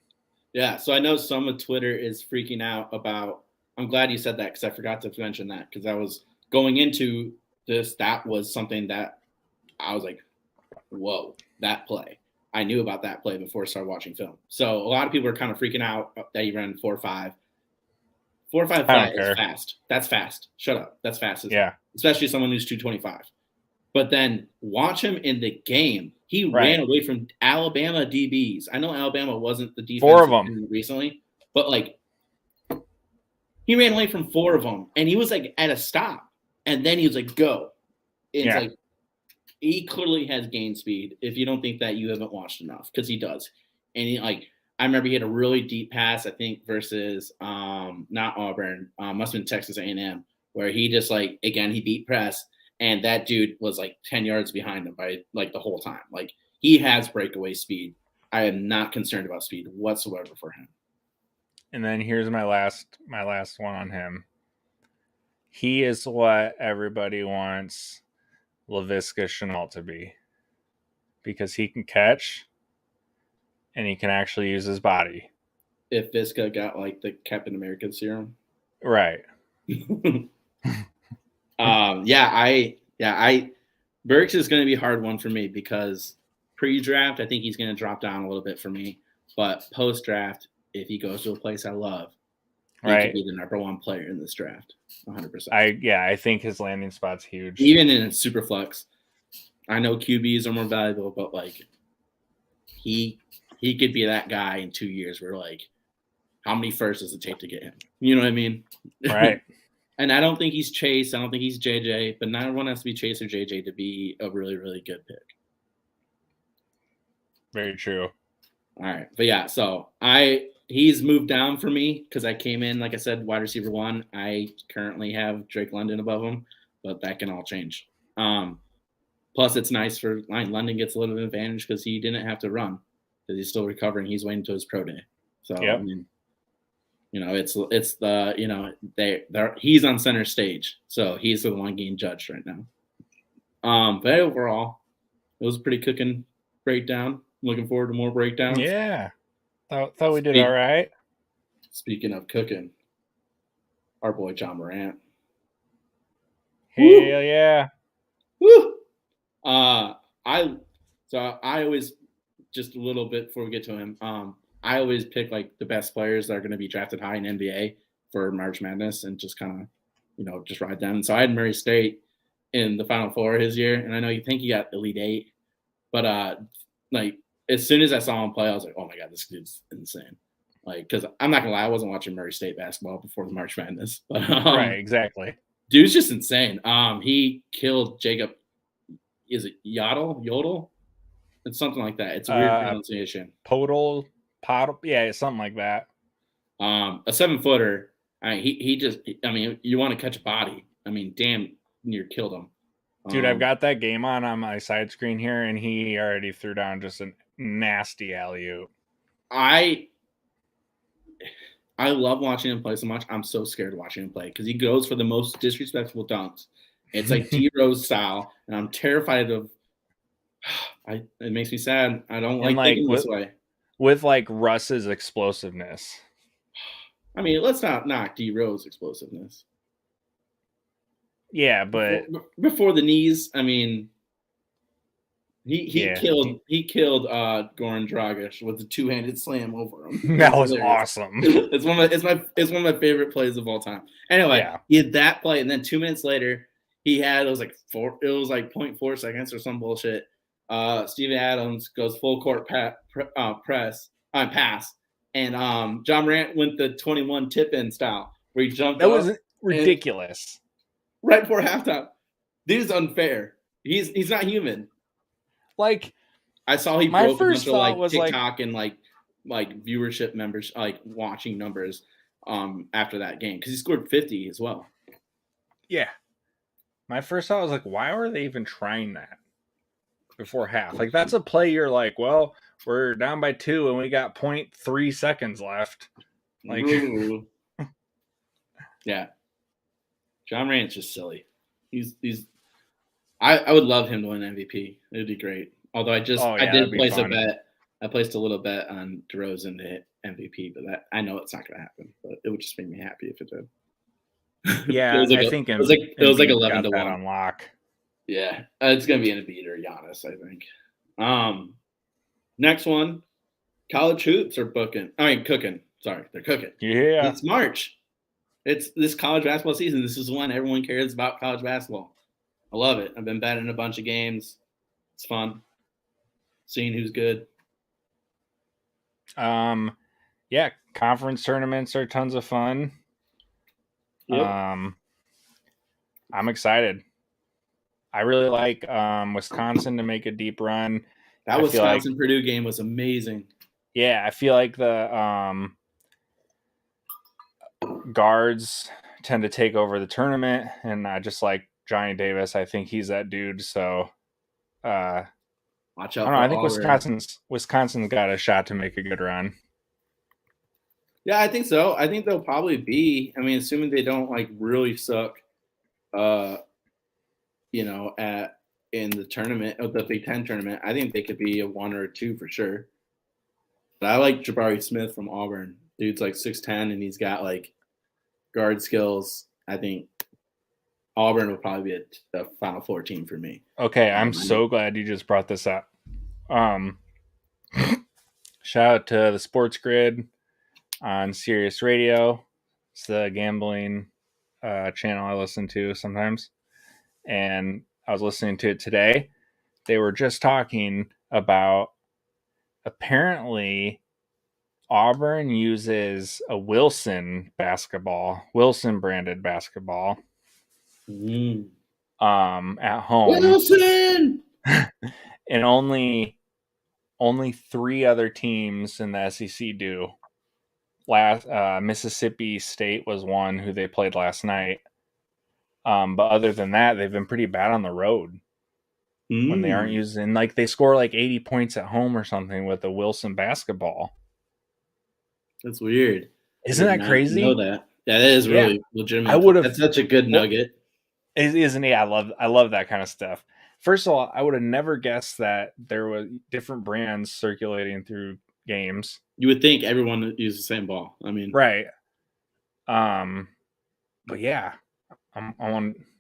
Yeah, so I know some of Twitter is freaking out about. I'm glad you said that because I forgot to mention that because I was going into this. That was something that I was like, whoa, that play. I knew about that play before I started watching film. So a lot of people are kind of freaking out that he ran 4.5. 4.5 flat is fast. That's fast. Shut up. That's fast. Yeah. Especially someone who's 225. But then watch him in the game. He ran away from Alabama DBs. I know Alabama wasn't the defense 4 of them recently, but like he ran away from 4 of them, and he was like at a stop, and then he was like, "Go." And it's like he clearly has gain speed. If you don't think that, you haven't watched enough because he does. And he I remember he had a really deep pass, I think, versus not Auburn, must have been Texas A&M, where he just again he beat press. And that dude was 10 yards behind him by the whole time. He has breakaway speed. I am not concerned about speed whatsoever for him. And then here's my last one on him. He is what everybody wants Laviska Shenault to be. Because he can catch and he can actually use his body. If Visca got the Captain America serum. Right. Burks is going to be a hard one for me because pre-draft, I think he's going to drop down a little bit for me. But post-draft, if he goes to a place I love, he could be the number one player in this draft, 100%. I think his landing spot's huge. Even in a super flex. I know QBs are more valuable, but like he could be that guy in 2 years where like how many firsts does it take to get him? You know what I mean? Right. And I don't think he's Chase. I don't think he's JJ, but not everyone has to be Chase or JJ to be a really, really good pick. Very true. All right. But yeah, so he's moved down for me because I came in, like I said, wide receiver 1. I currently have Drake London above him, but that can all change. Plus, it's nice for London gets a little bit of advantage because he didn't have to run because he's still recovering. He's waiting until his pro day. So, I mean, it's the he's on center stage, so he's the one getting judged right now. But overall, it was a pretty cooking breakdown. Looking forward to more breakdowns. Yeah, thought we did all right. Speaking of cooking, our boy John Moran. Hell yeah! Woo! I always, just a little bit before we get to him, I always pick like the best players that are going to be drafted high in NBA for March Madness and just kind of, just ride them. And so I had Murray State in the Final Four his year, and I know you think he got Elite 8, but like as soon as I saw him play, I was like, oh my God, this dude's insane. Like, because I'm not gonna lie, I wasn't watching Murray State basketball before the March Madness, but right, exactly. Dude's just insane. He killed Jacob. Is it Yodel? It's something like that. It's a weird pronunciation. Podol, yeah, it's something like that. A 7-footer. You want to catch a body. I mean, damn near killed him. Dude, I've got that game on my side screen here, and he already threw down just a nasty alley-oop. I love watching him play so much. I'm so scared watching him play because he goes for the most disrespectful dunks. It's like D-Rose style, and I'm terrified of. It makes me sad. I don't like thinking this way. With like Russ's explosiveness. I mean, let's not knock D-Rose explosiveness. Yeah, but before the knees, I mean, he killed Goran Dragic with a 2-handed slam over him. That was awesome. It's one of my favorite plays of all time. Anyway, He had that play, and then 2 minutes later, he had it was like 0.4 seconds or some bullshit. Steven Adams goes full court pass, and John Morant went the 21 tip-in style where he jumped. That was ridiculous. Right before halftime, this is unfair. He's not human. Like I saw he broke a bunch of TikTok and like viewership members, like watching numbers after that game because he scored 50 as well. Yeah. My first thought was like, why were they even trying that before half? Like, that's a play you're like, well, we're down by 2 and we got 0.3 seconds left. Like, yeah. John Morant's just silly. I would love him to win MVP. It would be great. Although I did place a bet. I placed a little bet on DeRozan to hit MVP, but I know it's not going to happen. But it would just make me happy if it did. Yeah, I think it was like 11 to 1 on lock. Yeah, it's gonna be Embiid or Giannis, I think. Next one, college hoops are cooking. Sorry, they're cooking. Yeah, it's March. It's this college basketball season. This is when everyone cares about college basketball. I love it. I've been betting a bunch of games. It's fun seeing who's good. Yeah, conference tournaments are tons of fun. Yep. I'm excited. I really like Wisconsin to make a deep run. That Wisconsin Purdue game was amazing. Yeah, I feel like the guards tend to take over the tournament, and I just like Johnny Davis. I think he's that dude. So, watch out. I think Wisconsin's got a shot to make a good run. Yeah, I think so. I think they'll probably be. I mean, assuming they don't like really suck, in the tournament of the Big Ten tournament. I think they could be a 1 or a 2 for sure. But I like Jabari Smith from Auburn. Dude's like 6'10", and he's got like guard skills. I think Auburn will probably be a Final Four team for me. Okay, I'm so glad you just brought this up. Shout out to the Sports Grid on Sirius Radio. It's the gambling channel I listen to sometimes. And I was listening to it today. They were just talking about apparently Auburn uses a Wilson branded basketball at home. Wilson! And only 3 other teams in the SEC do. Mississippi State was one who they played last night. But other than that, they've been pretty bad on the road when they aren't using, like, they score like 80 points at home or something with a Wilson basketball. That's weird. Isn't that crazy? Know that. Yeah, that is really legitimate. That's such a good nugget. Isn't it? I love that kind of stuff. First of all, I would have never guessed that there were different brands circulating through games. You would think everyone uses the same ball. I mean, right. But yeah, I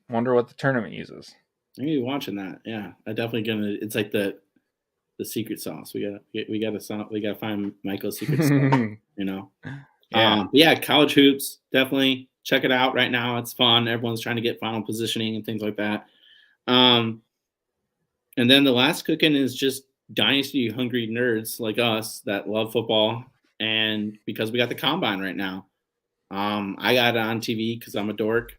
wonder what the tournament uses. I'm gonna be watching that. Yeah, I definitely gonna. It's like the secret sauce. We gotta find Michael's secret sauce. You know. Yeah. College hoops, definitely check it out right now. It's fun. Everyone's trying to get final positioning and things like that. And then the last cooking is just dynasty hungry nerds like us that love football, and because we got the combine right now, I got it on TV because I'm a dork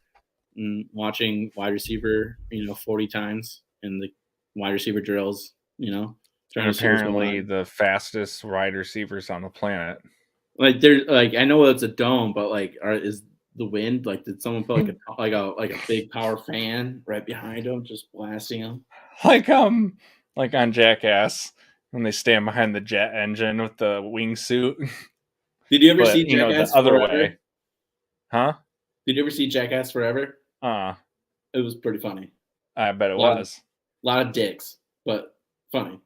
and watching wide receiver 40 times in the wide receiver drills, and apparently the fastest wide receivers on the planet. Like there's I know it's a dome, but is the wind, did someone put a big power fan right behind them just blasting them? Like on Jackass when they stand behind the jet engine with the wingsuit. Did you ever see Jackass the other Forever? Way? Huh? Did you ever see Jackass Forever? It was pretty funny. I bet it was. A lot of dicks, but funny.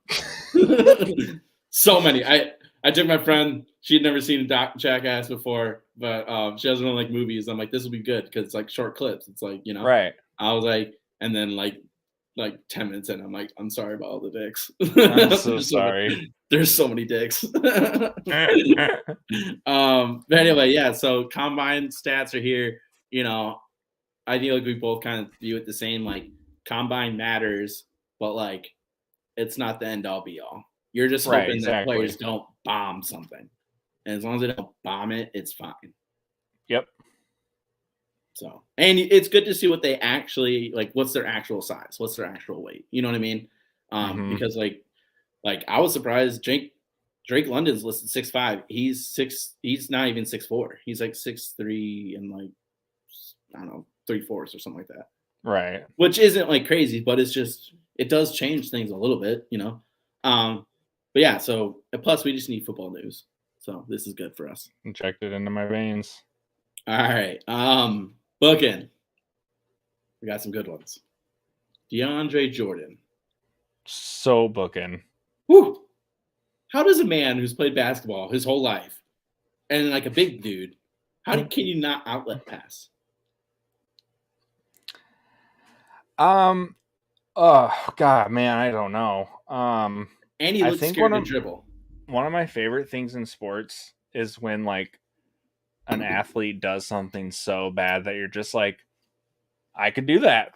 So many. I took my friend. She'd never seen Jackass before, but she doesn't really like movies. I'm like, this will be good because it's like short clips. It's Right. I was like, and then like 10 minutes in, I'm like, I'm sorry about all the dicks. I'm so sorry. There's so many dicks. But anyway, yeah. So combine stats are here. I feel like we both kind of view it the same. Like combine matters, but it's not the end all be all. You're just hoping that players don't bomb something. And as long as they don't bomb it, it's fine. Yep. So, and it's good to see what they actually, what's their actual size? What's their actual weight? You know what I mean? Because I was surprised Drake London's listed 6'5". He's not even 6'4". He's 6'3" and I don't know, 3/4 or something like that. Right. Which isn't crazy, but it's just, it does change things a little bit, But yeah, so plus we just need football news. So this is good for us. Injected into my veins. All right. Booking. We got some good ones. DeAndre Jordan. So booking. Whew. How does a man who's played basketball his whole life and a big dude, can you not outlet pass? Oh God, man, I don't know. And he looks scared to dribble. One of my favorite things in sports is when an athlete does something so bad that you're just like, I could do that.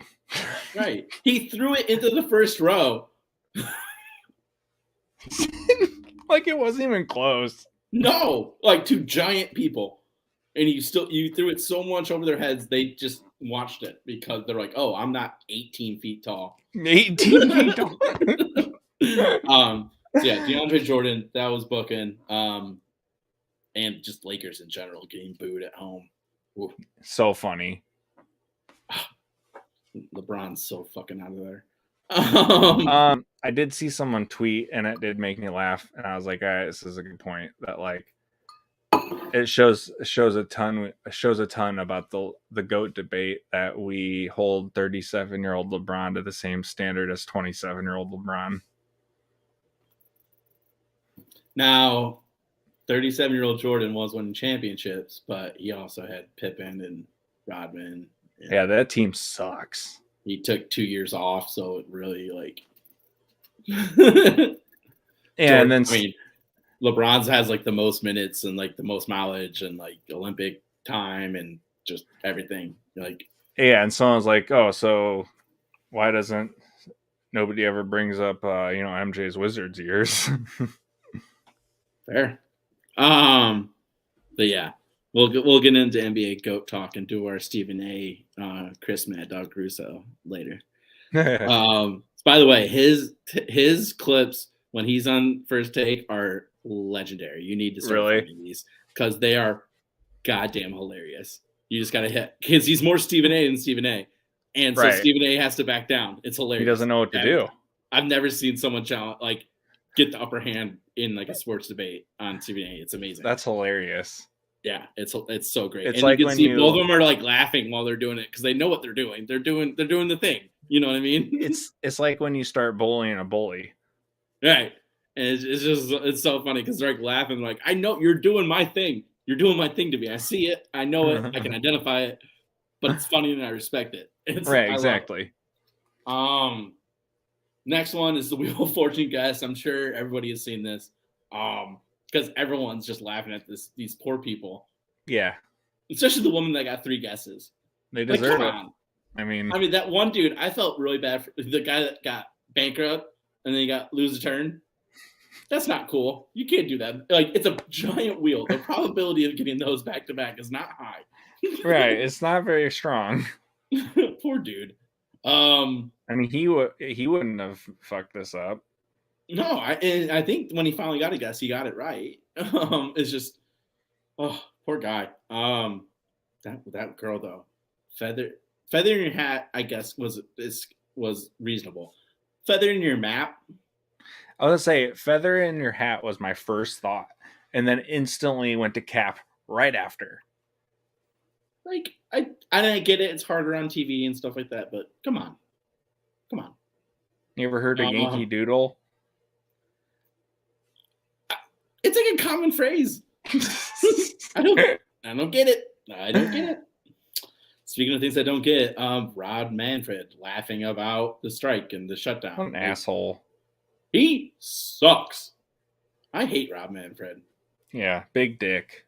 Right. He threw it into the first row. It wasn't even close. No, two giant people. And you threw it so much over their heads, they just watched it because they're like, oh, I'm not 18 feet tall. 18 feet tall. Yeah, DeAndre Jordan, that was booking. And just Lakers in general getting booed at home. Ooh. So funny. LeBron's so fucking out of there. I did see someone tweet and it did make me laugh, and I was like, all right, this is a good point. That it shows a ton about the GOAT debate that we hold 37-year-old LeBron to the same standard as 27-year-old LeBron. Now, 37-year-old Jordan was winning championships, but he also had Pippen and Rodman, Yeah, that team sucks. He took 2 years off, so it really like. And then LeBron's has like the most minutes and like the most mileage and like Olympic time and just everything. Like, yeah, and someone's like, "Oh, so why doesn't nobody ever brings up MJ's Wizards years?" Fair. But yeah, we'll get into NBA GOAT talk and do our Stephen A. Chris Mad Dog Russo later. By the way, his clips when he's on First Take are legendary. You need to start finding these because they are goddamn hilarious. You just gotta hit because he's more Stephen A. than Stephen A. And so Stephen A. has to back down. It's hilarious. He doesn't know what to do. I've never seen someone get the upper hand in like a sports debate on Stephen A. It's amazing. That's hilarious. Yeah, it's so great. It's and like you can see both of them are like laughing while they're doing it because they know what they're doing. They're doing the thing. You know what I mean? It's like when you start bullying a bully. Right. And it's so funny because they're like laughing like, I know you're doing my thing. You're doing my thing to me. I see it. I know it. I can identify it. But it's funny and I respect it. Right, exactly. Next one is the Wheel of Fortune guest. I'm sure everybody has seen this. Because everyone's just laughing at these poor people. Yeah. Especially the woman that got 3 guesses. They deserve it. I mean, that one dude, I felt really bad for the guy that got bankrupt and then he got lose a turn. That's not cool. You can't do that. Like, it's a giant wheel. The probability of getting those back to back is not high. Right. It's not very strong. Poor dude. I mean, he wouldn't have fucked this up. No, I think when he finally got a guess, he got it right. It's just, poor guy. That girl though, feather in your hat, I guess was reasonable. Feather in your map. I was gonna say feather in your hat was my first thought, and then instantly went to cap right after. Like I didn't get it. It's harder on TV and stuff like that, but come on. You ever heard of Yankee Doodle? It's like a common phrase. I don't get it. I don't get it. Speaking of things I don't get, Rod Manfred laughing about the strike and the shutdown. What an asshole. He sucks. I hate Rob Manfred. Yeah, big dick.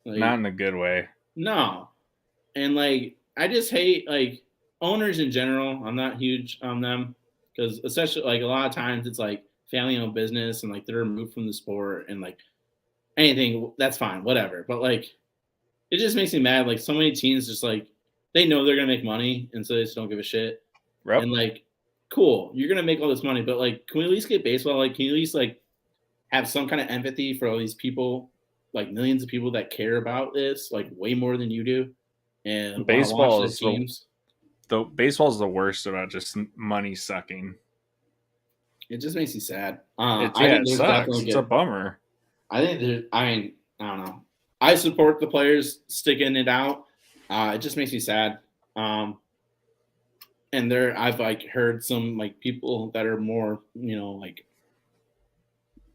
Like, not in a good way. No. And like I just hate like owners in general. I'm not huge on them because especially like a lot of times it's like family-owned business and like they're removed from the sport and like anything that's fine, whatever. But like it just makes me mad. Like so many teams just like they know they're gonna make money and so they just don't give a shit. Yep. And like, cool, you're gonna make all this money, but like, can we at least get baseball? Like, can you at least like have some kind of empathy for all these people, like millions of people that care about this, like way more than you do? And baseball is baseball's the worst about just money sucking. It just makes you sad. It sucks. It's a bummer. I don't know. I support the players sticking it out. It just makes me sad. And I've like heard some like people that are more, like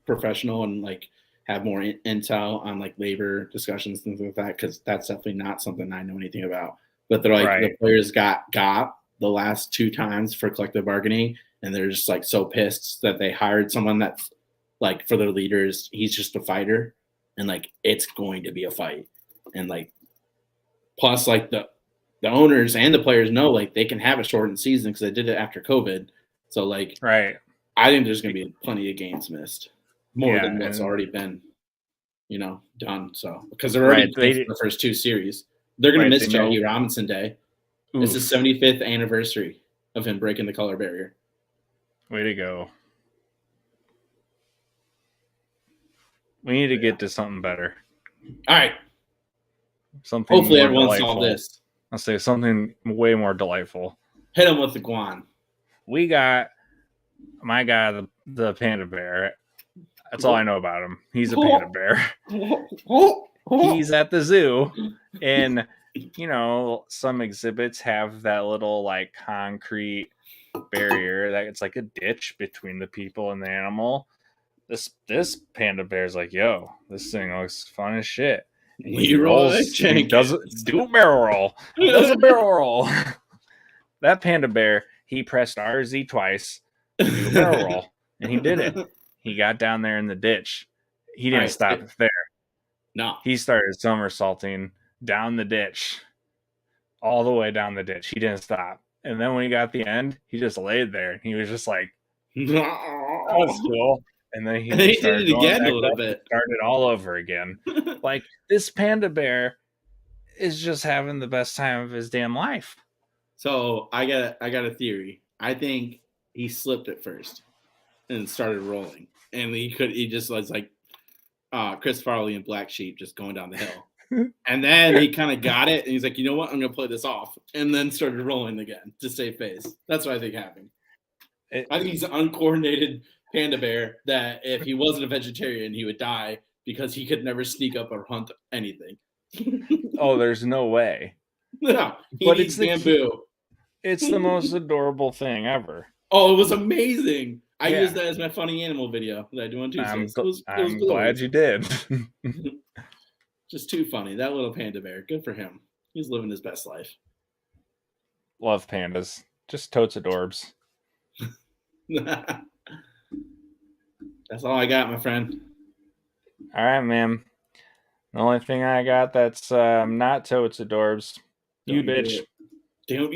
professional and like have more intel on like labor discussions, things like that. Cause that's definitely not something I know anything about, but they're like, The players got the last 2 times for collective bargaining. And they're just like so pissed that they hired someone that's like for their leaders. He's just a fighter and like, it's going to be a fight. And like, plus like the owners and the players know like they can have a shortened season because they did it after COVID. So like, I think there's going to be plenty of games missed more than what's already been, done. So because they're already the first 2 series, they're going to miss Jackie Robinson Day. Oof. It's the 75th anniversary of him breaking the color barrier. Way to go. We need to get to something better. All right. Something. Hopefully everyone saw this. I'll say something way more delightful. Hit him with the guan. We got my guy, the panda bear. That's all I know about him. He's a panda bear. He's at the zoo, and some exhibits have that little like concrete barrier that it's like a ditch between the people and the animal. This panda bear is like, yo, this thing looks fun as shit. He rolls. He does do a barrel roll. He does a barrel roll. That panda bear, he pressed RZ twice to do a barrel roll, and he did it. He got down there in the ditch. He didn't stop there. No. He started somersaulting down the ditch, all the way down the ditch. He didn't stop. And then when he got the end, he just laid there. And he was just like, that was cool. And then he did it again a little bit. Started all over again. Like, this panda bear is just having the best time of his damn life. So I got a theory. I think he slipped at first and started rolling. And he just was like Chris Farley and Black Sheep just going down the hill. And then he kind of got it and he's like, you know what? I'm gonna play this off. And then started rolling again to save face. That's what I think happened. I think he's an uncoordinated panda bear that if he wasn't a vegetarian, he would die because he could never sneak up or hunt anything. Oh, there's no way. No, but it's bamboo. It's the most adorable thing ever. Oh, it was amazing. I used that as my funny animal video that I do on Tuesdays. I'm glad you did. Just too funny. That little panda bear. Good for him. He's living his best life. Love pandas. Just totes adorbs. That's all I got, my friend. All right, man. The only thing I got that's not totes adorbs. You bitch. Don't